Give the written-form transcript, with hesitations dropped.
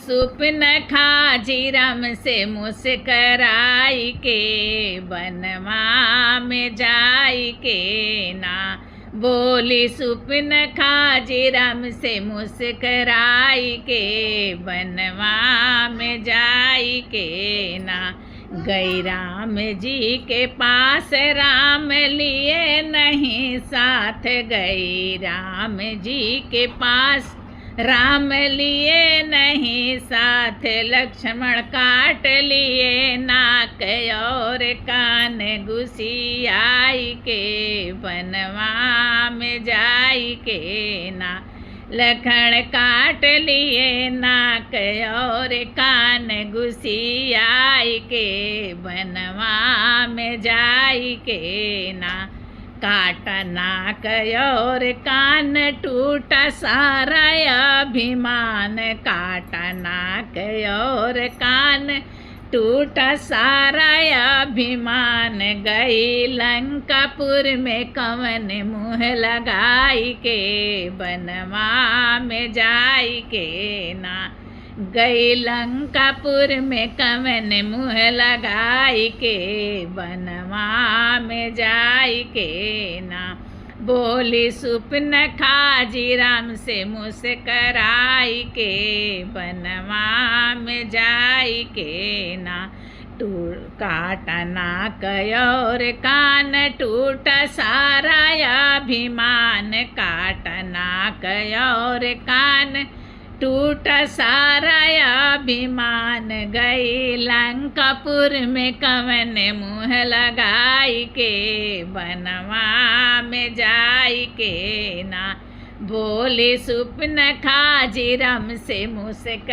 सुपन खाजी राम से मुस्कराई के, बनवा में जाई के ना। बोली सुपन खाजी राम से मुस्कराई के, बनवा में जाई के ना। गई राम जी के पास राम लिए नहीं साथ, गई राम जी के पास राम लिए नहीं साथ। लक्ष्मण काट लिए नाक और कान, घुसी आई के बनवा में जाई के ना। लखन काट लिए नाक और कान, घुसी आई के बनवा में जाई के ना। काटा नाक और कान, टूटा सारा अभिमान, काटा नाक और कान, टूटा सारा अभिमान। गई लंकापुर में कवन मुँह लगाई के, बनवा में जाई के ना। गई लंकापुर में कवन मुँह लगाई के, बनवा में जाई के ना। बोली सुपन खाजी राम से मुस्कराई के, बनवा में जाई के ना। काटा नाक और कान, टूटा सारा अभिमान, काटा नाक और कान, टूटा सारा अभिमान। गई लंकापुर में कवन मुँह लगाई के, बनवा में जाई के ना। बोले सुपन खाजी राम से मुस्कराई